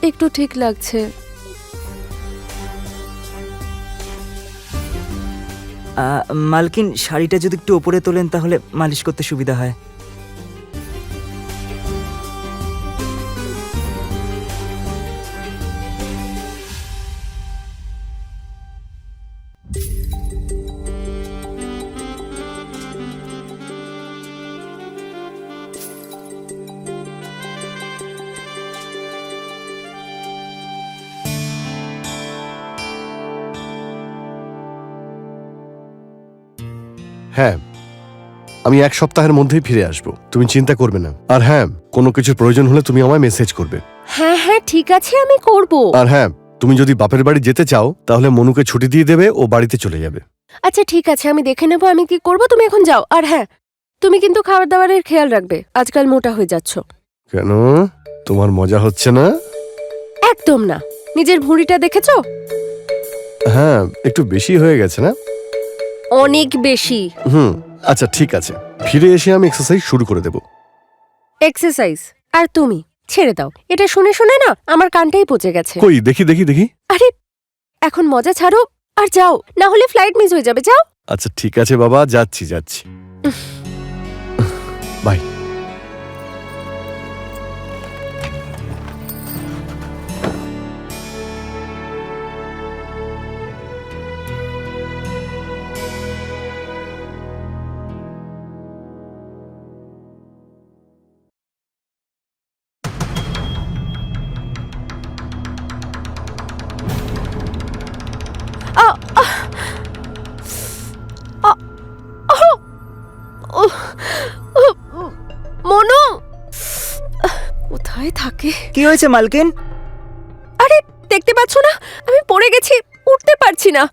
একটু ঠিক লাগছে। মালকিন, শাড়িটা যদি একটু ওপরে তোলেন তাহলে মালিশ করতে সুবিধা হয়। হ্যাঁ, আমি 1 সপ্তাহের মধ্যেই ফিরে আসব, তুমি চিন্তা করবে না। আর হ্যাঁ, কোনো কিছুর প্রয়োজন হলে তুমি আমায় মেসেজ করবে। হ্যাঁ হ্যাঁ ঠিক আছে, আমি করব। আর হ্যাঁ, তুমি যদি বাপের বাড়ি যেতে চাও তাহলে মনুকে ছুটি দিয়ে দেবে, ও বাড়িতে চলে যাবে। আচ্ছা ঠিক আছে, আমি দেখে নেবো আমি কি করব, তুমি এখন যাও। আর হ্যাঁ, তুমি কিন্তু খাবার দাবারের খেয়াল রাখবে, আজকাল মোটা হয়ে যাচ্ছ। কেন, তোমার মজা হচ্ছে না? একদম না। নিজের ভুঁড়িটা দেখেছো? হ্যাঁ, একটু বেশি হয়ে গেছে না? অনেক বেশি। আচ্ছা ঠিক আছে, ফিরে এসে আমি এক্সারসাইজ শুরু করে দেব। এক্সারসাইজ? আর তুমি ছেড়ে দাও, এটা শুনে শুনে না আমার কানটাই পচে গেছে। কই দেখি দেখি দেখি। আরে এখন মজা ছাড়ো আর যাও, না হলে ফ্লাইট মিস হয়ে যাবে। যাও। আচ্ছা ঠিক আছে বাবা, যাচ্ছি যাচ্ছি। বাই। মনু কোথায় থাকে? কি হয়েছে মালকিন? আরে দেখতে পাচ্ছ না আমি পড়ে গেছি, উঠতে পারছি না।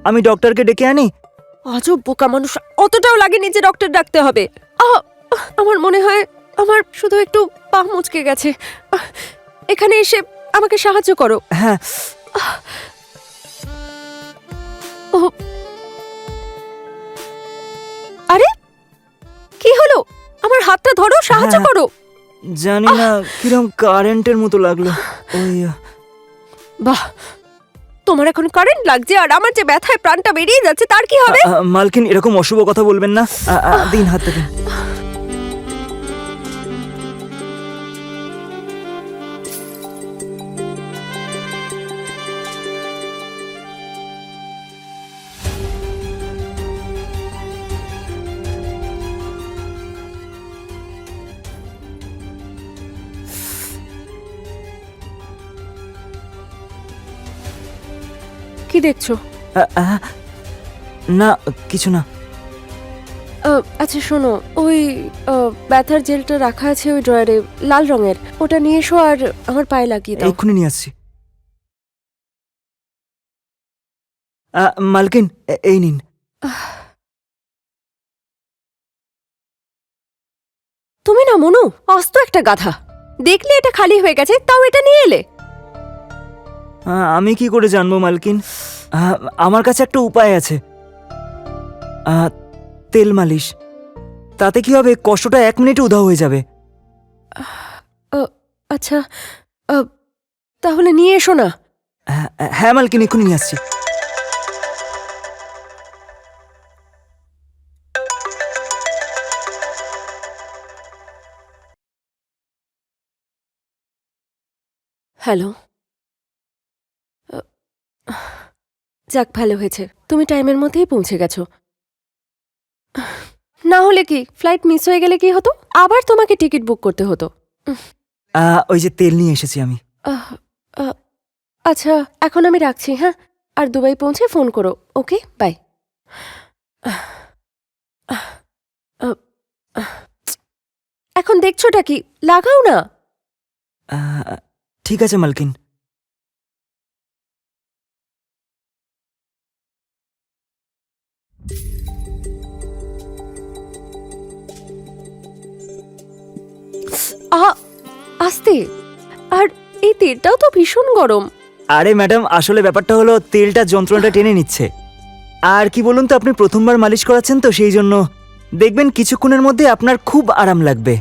আমি ডক্টরকে ডেকে আনি? আজব বোকা মানুষ, অতটাও লাগেনি যে ডক্টর ডাকতে হবে। আমার মনে হয় আমার শুধু একটু পা মুচকে গেছে। এখানে এসে আমাকে সাহায্য করো। হ্যাঁ। আরে কি হলো? আমার হাতটা ধরো, সাহায্য হ্যাঁ। করো। জানি না কিরকম কারেন্টের মতো লাগলো। ওই বাহ, তোমার এখন কারেন্ট লাগছে আর আমার যে ব্যথায় প্রাণটা বেরিয়ে যাচ্ছে তার কি হবে? মালকিন, এরকম অশুভ কথা বলবেন না। দিন হাতটা দিন। কি দেখছো? না কিছু না। আচ্ছা শোনো, ওই ব্যথার জেলটা রাখা আছে ওই ড্রয়ারে, লাল রঙের, ওটা নিয়ে এসো আর আমার পায়ে লাগিয়ে দাও। এক্ষুনি নিয়ে আসছি। মালকিন, এই নিন। তুমি না মনু, অস্ত একটা গাধা। দেখলে এটা খালি হয়ে গেছে, তাও এটা নিয়ে এলে। আমি কি করে জানবো মালকিন? আমার কাছে একটা উপায় আছে। তেল মালিশ। তাতে কি হবে, কষ্টটা 1 মিনিটে উধাও হয়ে যাবে। আচ্ছা তাহলে নিয়ে এসো না। হ্যাঁ মালকিন, এক্ষুনি নিয়ে আসছি। হ্যালো। যাক ভালো হয়েছে, তুমি টাইমের মধ্যেই পৌঁছে গেছো। না হলে কি ফ্লাইট মিস হয়ে গেলে কি হতো? আবার তোমাকে টিকিট বুক করতে হতো। ওই যে তেল নিয়ে এসেছি আমি। আচ্ছা এখন আমি রাখছি, হ্যাঁ? আর দুবাই পৌঁছে ফোন করো। ওকে, বাই। এখন দেখছোটা কি? লাগাও না। ঠিক আছে মালকিন। আস্তে। আর এই তেলটাও তো ভীষণ গরম। আরে ম্যাডাম, আসলে ব্যাপারটা হলো তেলটা যন্ত্রণাটা টেনে নিচ্ছে। আর কি বলুন তো, আপনি প্রথমবার মালিশ করাচ্ছেন তো সেই জন্য দেখবেন কিছুক্ষণের মধ্যে আপনার খুব আরাম লাগবে।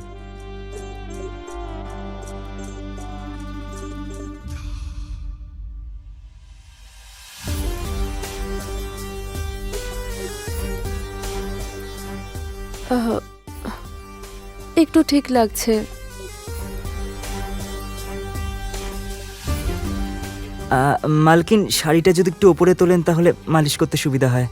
আহ, একটু ঠিক লাগছে। মালকিন, শাড়িটা যদি একটু ওপরে তোলেন তাহলে মালিশ করতে সুবিধা হয়।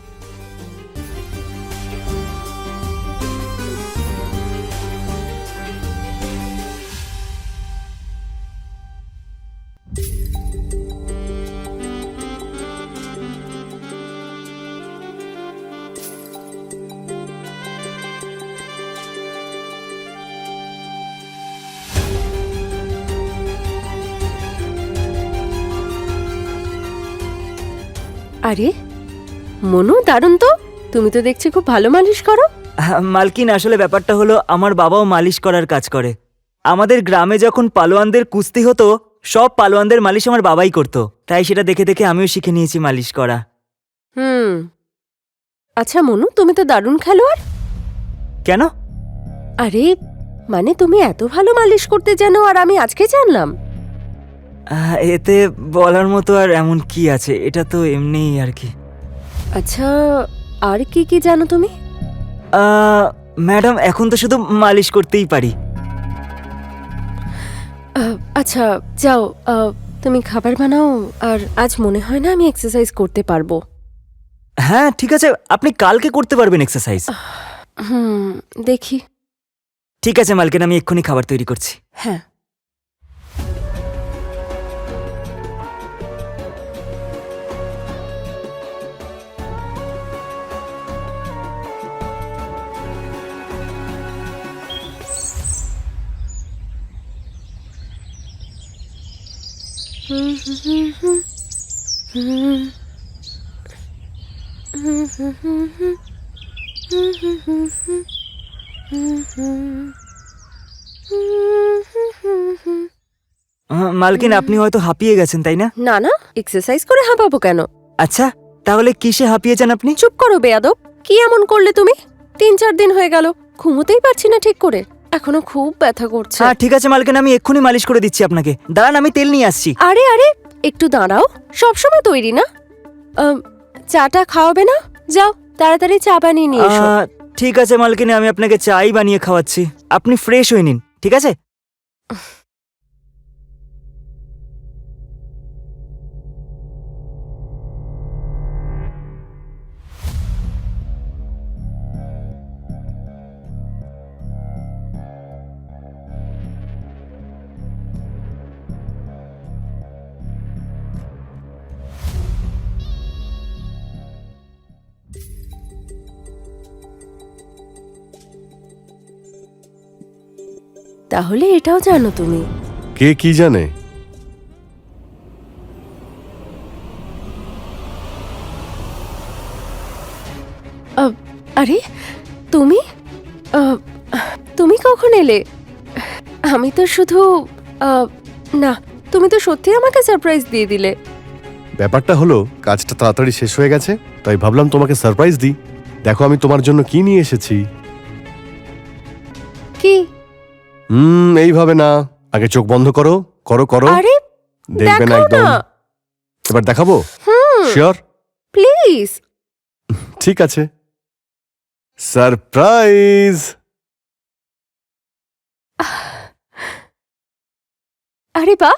আরে মনু, দারুণ তো। তুমি তো দেখছি খুব ভালো মালিশ করো। মালকিন, আসলে ব্যাপারটা হলো আমার বাবাও মালিশ করার কাজ করে। আমাদের গ্রামে যখন পালোয়ানদের কুস্তি হতো, সব পালোয়ানদের মালিশ আমার বাবাই করতো, তাই সেটা দেখে দেখে আমিও শিখে নিয়েছি মালিশ করা। হুম। আচ্ছা মনু, তুমি তো দারুণ খেলোয়াড়। কেন? আরে মানে তুমি এত ভালো মালিশ করতে জানো আর আমি আজকে জানলাম। এতে বলার মতো আর এমন কি আছে, এটা তো এমনিই আর কি। আচ্ছা আর কি কি জানো তুমি? ম্যাডাম, এখন তো শুধু মালিশ করতেই পারি। আচ্ছা যাও, তুমি খাবার বানাও। আর আজ মনে হয় না আমি এক্সারসাইজ করতে পারবো। হ্যাঁ ঠিক আছে, আপনি কালকে করতে পারবেন এক্সারসাইজ। হুম, দেখি। ঠিক আছে মালকিন, আমি এক্ষুনি খাবার তৈরি করছি। হ্যাঁ। মালকিন, আপনি হয়তো হাঁপিয়ে গেছেন তাই না? না না, এক্সারসাইজ করে হাঁপাবো কেন? আচ্ছা, তাহলে কিসে হাঁপিয়েছেন আপনি? চুপ করো বেয়াদব। কি এমন করলে তুমি? 3-4 দিন হয়ে গেল, ঘুমোতেই পারছি না ঠিক করে। এখনো খুব ব্যথা করছে। হ্যাঁ ঠিক আছে মালকিন, আমি এক্ষুনি মালিশ করে দিচ্ছি আপনাকে। দাঁড়ান, আমি তেল নিয়ে আসছি। আরে আরে একটু দাঁড়াও, সবসময় তৈরি না। চাটা খাওয়াবে না? যাও তাড়াতাড়ি চা বানিয়ে নিয়ে এসো। ঠিক আছে মালকিন, আমি আপনাকে চাই বানিয়ে খাওয়াচ্ছি। আপনি ফ্রেশ হয়ে নিন, ঠিক আছে? তাহলে এটাও জানো তুমি? কে কি জানে? আরে তুমি তুমি কখন এলে? আমি তো শুধু না, তুমি তো সত্যি আমাকে সারপ্রাইজ দিয়ে দিলে। ব্যাপারটা হলো কাজটা তাড়াতাড়ি শেষ হয়ে গেছে, তাই ভাবলাম তোমাকে সারপ্রাইজ দিই। দেখো আমি তোমার জন্য কি নিয়ে এসেছি। কি? এইভাবে না, আগে চোখ বন্ধ করো, করো করো। আরে দেখবে না দেখাও একদম। না। এবার দেখাবো? শিওর? প্লিজ। ঠিক আছে, সারপ্রাইজ। আরে বা,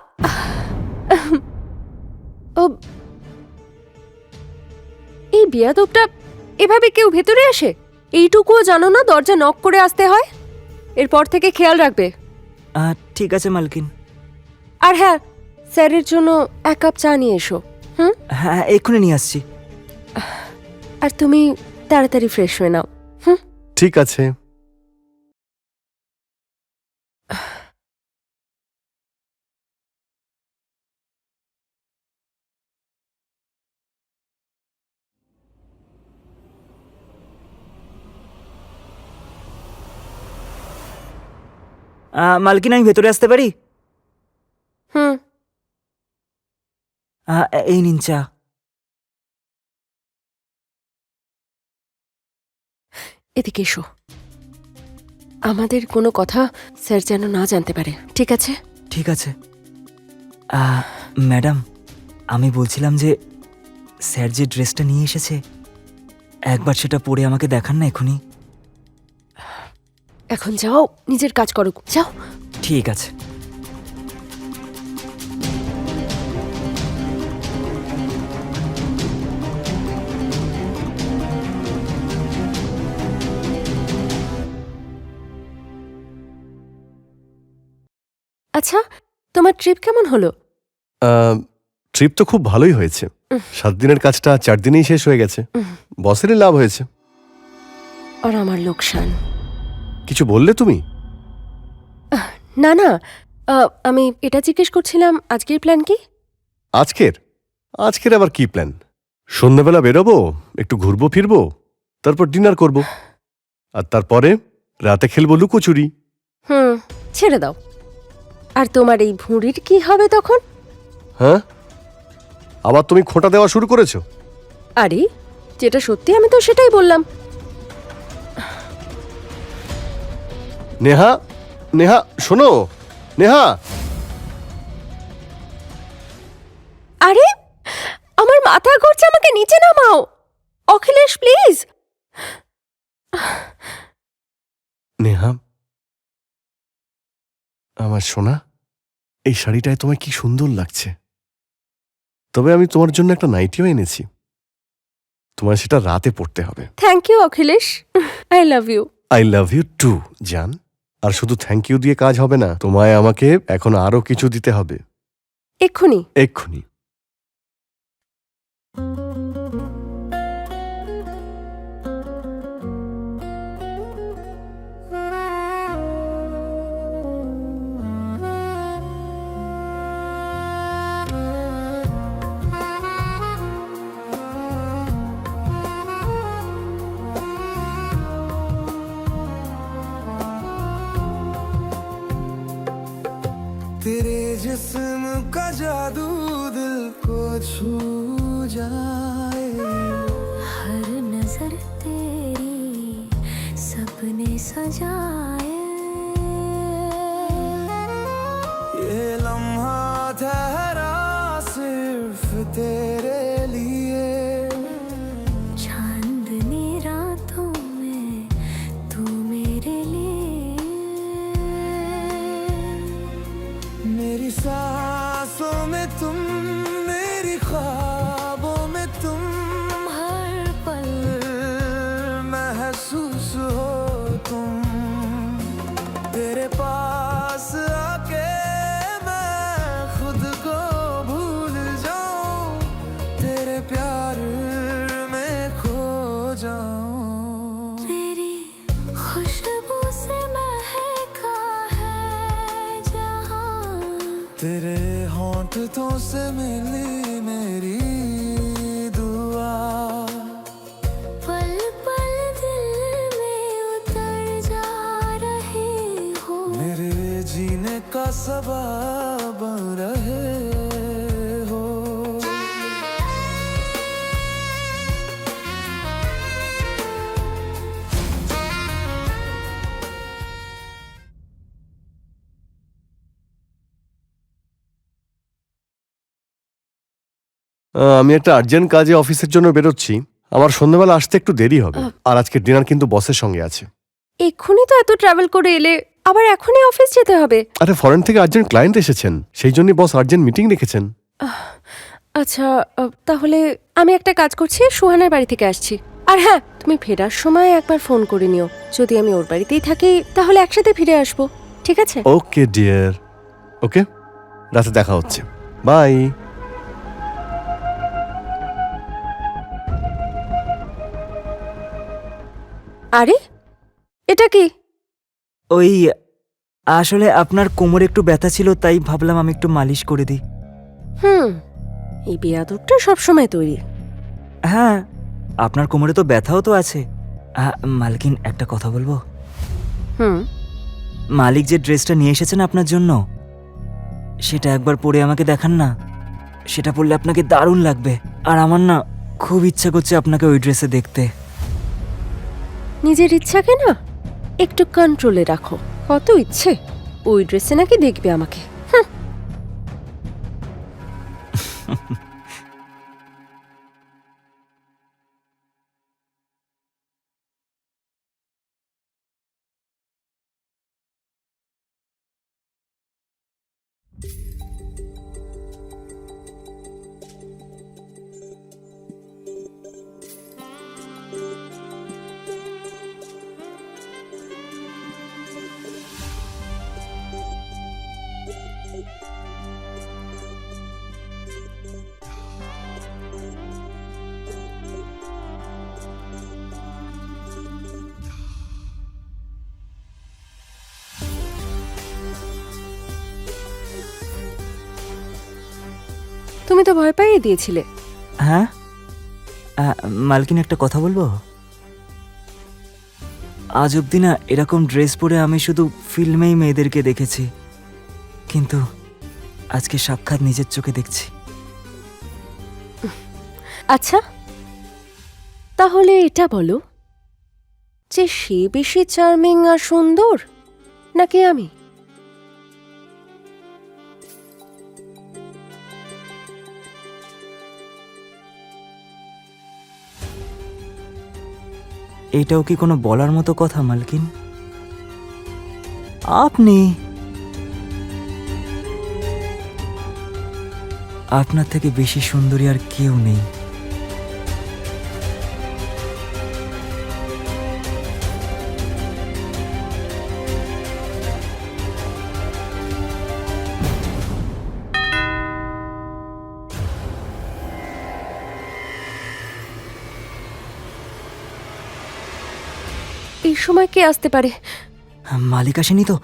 ও এই বেয়াদবটা এভাবে কেউ ভেতরে আসে? এইটুকুও জানো না দরজা নক করে আসতে হয়? এরপর থেকে খেয়াল রাখবে। ঠিক আছে মালকিন। আর হ্যাঁ, স্যারের জন্য 1 কাপ চা নিয়ে এসো। হ্যাঁ এক্ষুনি নিয়ে আসছি। আর তুমি তাড়াতাড়ি ফ্রেশ হয়ে নাও। ঠিক আছে। মালকিন, আমি ভেতরে আসতে পারি? হুম। এই নিন চা। এদিকে এসো। আমাদের কোনো কথা স্যার যেন না জানতে পারে, ঠিক আছে? ঠিক আছে। ম্যাডাম, আমি বলছিলাম যে স্যার যে ড্রেসটা নিয়ে এসেছে একবার সেটা পরে আমাকে দেখান না এখনই। এখন যাও, নিজের কাজ করো, যাও। ঠিক আছে। আচ্ছা, তোমার ট্রিপ কেমন হলো? ট্রিপ তো খুব ভালোই হয়েছে। 7 দিনের কাজটা 4 দিনেই শেষ হয়ে গেছে। বসেরই লাভ হয়েছে। আর আমার লোকসান। কিছু বললে তুমি? না না, আমি এটা জিজ্ঞেস করছিলাম আজকের প্ল্যান কি? আজকের আবার কি প্ল্যান? সন্ধ্যাবেলা বেরোবো, একটু ঘুরবো ফিরবো, তারপর ডিনার করব, আর তারপরে রাতে খেলবো লুকোচুরি। ছেড়ে দাও। আর তোমার এই ভুঁড়ির কি হবে তখন? হ্যাঁ, আবার তুমি খোঁটা দেওয়া শুরু করেছো? আরে, যেটা সত্যি আমি তো সেটাই বললাম। নেহা, নেহা শোনো, নেহা। আরে, আমার মাথা ঘুরছে, আমাকে নিচে নামাও। অখিলেশ প্লিজ। নেহা, আমার সোনা, এই শাড়িটায় তোমায় কি সুন্দর লাগছে। তবে আমি তোমার জন্য একটা নাইটিও এনেছি, তোমার সেটা রাতে পড়তে হবে। Thank you Akhilesh, I love you. I love you too জান। আর শুধু থ্যাংক ইউ দিয়ে কাজ হবে না, তোমায় আমাকে এখন আরো কিছু দিতে হবে। এক্ষুনি? এক্ষুনি। तेरे जिस्म का जादू दिल को छू जाए, हर नजर तेरी सपने सजाए, ये लम्हा ठहरा सिर्फ तेरे लिए, चांदनी रातों में तू मेरे लिए, मेरी सांसों में तुम, मेरी ख्वाबों में तुम, हर पल महसूस हो तुम। तेरे पास आके मैं खुद को भूल जाऊं, तेरे प्यार में खो जाऊं। तेरी खुशबू से महका है जहां, तेरे होंठों से मिली मेरी दुआ, पल पल दिल में उतर जा रही हो, मेरे जीने का सबब बन रहे हो। আমি একটা আর্জেন্ট কাজে অফিসের জন্য বেরোচ্ছি, আমার সন্ধ্যাবেলা আসতে একটু দেরি হবে। আর আজকের ডিনার কিন্তু বসের সঙ্গে আছে। এক্ষুনি তো এত ট্রাভেল করে এলে, আবার এখনই অফিস যেতে হবে? আরে ফরেন থেকে আর্জেন্ট ক্লায়েন্ট এসেছেন, সেই জন্যই বস আর্জেন্ট মিটিং রেখেছেন। আচ্ছা, তাহলে আমি একটা কাজ করছি, সুহানার বাড়ি থেকে আসছি। আর হ্যাঁ, তুমি ফেরার সময় একবার ফোন করে নিও। যদি আমি ওর বাড়িতেই থাকি তাহলে একসাথে ফিরে আসবো, ঠিক আছে? ওকে ডিয়ার, ওকে, রাতে দেখা হচ্ছে, বাই। আরে, এটা কি? ওই আসলে আপনার কোমরে একটু ব্যথা ছিল, তাই ভাবলাম আমি একটু মালিশ করে দিই। এই বেয়াদবটা সবসময় তৈরি। হ্যাঁ, আপনার কোমরে তো ব্যথাও তো আছে। মালকিন, একটা কথা বলবো? মালিক যে ড্রেসটা নিয়ে এসেছেন আপনার জন্য, সেটা একবার পরে আমাকে দেখান না। সেটা পরলে আপনাকে দারুণ লাগবে। আর আমার না খুব ইচ্ছা করছে আপনাকে ওই ড্রেসে দেখতে। নিজের ইচ্ছাকে না একটু কন্ট্রোলে রাখো। কত ইচ্ছে ওই ড্রেসে নাকি দেখবে আমাকে। হুঁ। তুমি তো ভয় পাইয়ে দিয়েছিলে। হ্যাঁ মালকিন, একটা কথা বলবো? আজ অব্দি না এরকম ড্রেস পরে আমি শুধু ফিল্মেই মেয়েদেরকে দেখেছি, কিন্তু আজকে সাক্ষাৎ নিজের চোখে দেখছি। আচ্ছা, তাহলে এটা বলো যে সে বেশি চার্মিং আর সুন্দর নাকি আমি? এটাও কি কোনো বলার মতো কথা মালকিন? আপনি আপনার থেকে বেশি সুন্দরী আর কেউ নেই। এই সময় কে আসতে পারে? মালিক আসেনি তো?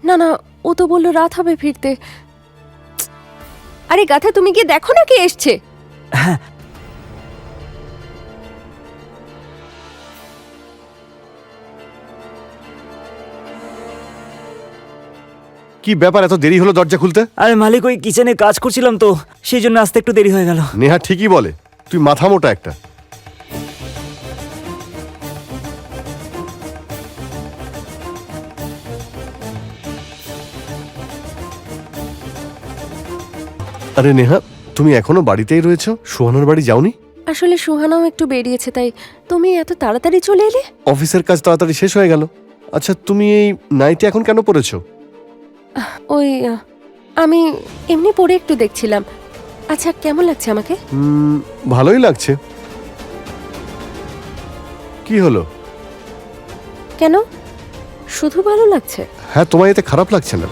না না, ও তো বললো রাত হবে ফিরতে। আরে গাথা, তুমি গিয়ে দেখো না কে এসছে। হ্যাঁ, কি ব্যাপার, এত দেরি হলো দরজা খুলতে? আরে মালিক, ওই কিচেনে কাজ করছিলাম তো, সেই জন্য আসতে একটু দেরি হয়ে গেল। নেহা ঠিকই বলে, তুই মাথা মোটা একটা। আরে নেহা, তুমি এখনো বাড়িতেই রয়েছো? সোহানার বাড়ি যাওনি? আসলে সুহানাও একটু বেরিয়েছে, তাই তুমি এত তাড়াতাড়ি চলে এলে? অফিসের কাজ তাড়াতাড়ি শেষ হয়ে গেল। আচ্ছা, তুমি এই নাইটি এখন কেন পরেছো? ওই আমি এমনি পরে একটু দেখছিলাম। আচ্ছা, কেমন লাগছে আমাকে? ভালোই লাগছে। কি হলো? কেন, শুধু ভালো লাগছে? হ্যাঁ, তোমার এতে খারাপ লাগছে না?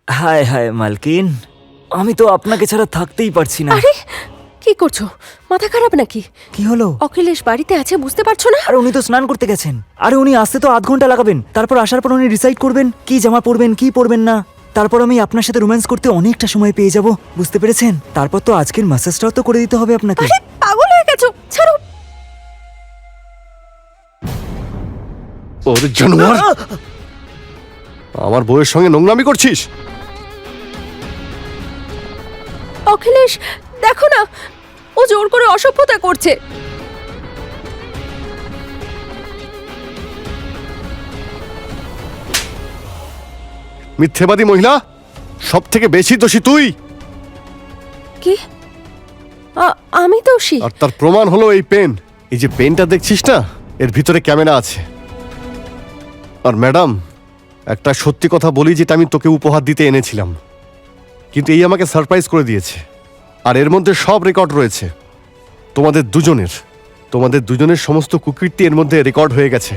হায় হায় মালকিন, আমি তো আপনাকে ছাড়া থাকতেই পারছি না। আরে কি করছো? মাথা খারাপ নাকি? কি হলো? অখিলেশ বাড়িতে আছে, বুঝতে পারছো না? আর উনি তো স্নান করতে গেছেন। আরে উনি আসতে তো আধ ঘন্টা লাগাবেন, তারপর আসার পর উনি ডিসাইড করবেন কি জামা পরবেন কি পরবেন না। তারপর আমি আপনার সাথে রোম্যান্স করতে অনেকটা সময় পেয়ে যাব, বুঝতে পেরেছেন? তারপর তো আজকের ম্যাসাজটাও তো করে দিতে হবে আপনাকে। আরে পাগল হয়ে গেছো, ছাড়ো। ওরে জানোয়ার, আমার বউয়ের সঙ্গে নোংরামি করছিস? অখিলেশ, দেখো না, ও জোর করে অসভ্যতা করছে। মিথ্যেবাদী মহিলা, সব থেকে বেশি দোষী তুই। কি? আমি দোষী? আর তার প্রমাণ হলো এই পেন। এই যে পেনটা দেখছিস না, এর ভিতরে ক্যামেরা আছে। আর ম্যাডাম, একটা সত্যি কথা বলি, যেটা আমি তোকে উপহার দিতে এনেছিলাম, কিন্তু এই আমাকে সারপ্রাইজ করে দিয়েছে। আর এর মধ্যে সব রেকর্ড রয়েছে তোমাদের দুজনের সমস্ত কুকীর্তি এর মধ্যে রেকর্ড হয়ে গেছে।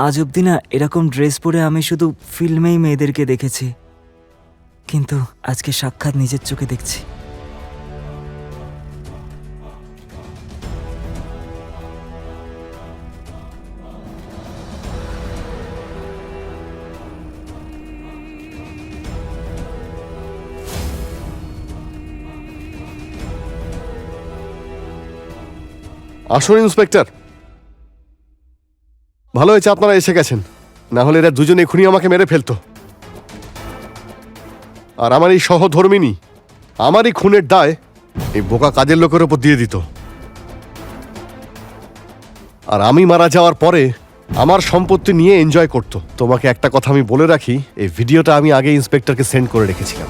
আজ অব্দি না এরকম ড্রেস পরে আমি শুধু ফিল্মেই মেয়েদেরকে দেখেছি, কিন্তু আজকে সাক্ষাৎ নিজের চোখে দেখছি। আসুন ইন্সপেক্টর। ভালো হয়েছে আপনারা এসে গেছেন, না হলে এরা দুজনে এখনই আমাকে মেরে ফেলতো। আর আমার এই সহধর্মিনী আমারই খুনের দায় এই বোকা কাজের লোকের ওপর দিয়ে দিত। আর আমি মারা যাওয়ার পরে আমার সম্পত্তি নিয়ে এনজয় করত। তোমাকে একটা কথা আমি বলে রাখি, এই ভিডিওটা আমি আগে ইন্সপেক্টরকে সেন্ড করে রেখেছিলাম।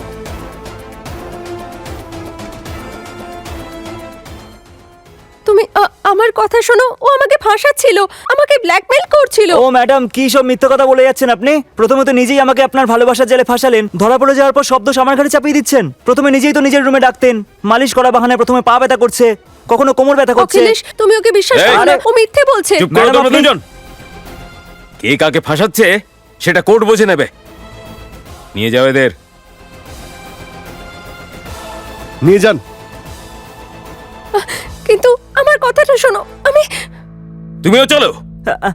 তুমি আমার কথা শোনো, ও আমাকে ফাঁসাচ্ছিল, আমাকে ব্ল্যাকমেল করছিল। ও ম্যাডাম, কি সব মিথ্যে কথা বলে যাচ্ছেন আপনি? প্রথমে তো নিজেই আমাকে আপনার ভালোবাসার জালে ফাঁসালেন, ধরা পড়ে যাওয়ার পর শব্দ আমার ঘাড়ে চাপিয়ে দিচ্ছেন। প্রথমে নিজেই তো নিজের রুমে ডাকতেন, মালিশ করা বাহানায় প্রথমে পা ব্যথা করছে, কখনো কোমর ব্যথা করছে। অখিলেশ, তুমি ওকে বিশ্বাস এই! করো না, ও মিথ্যে বলছে। চুপ করো ম্যাডাম, তোমরা আপনি- দুজন। কে কাকে ফাঁসাচ্ছে সেটা কোর্ট বুঝে নেবে। নিয়ে যাও এদের। নিয়ে যান। কিন্তু আমার কথাটা শোনো, আমি তুমিও চলো। আ- আ-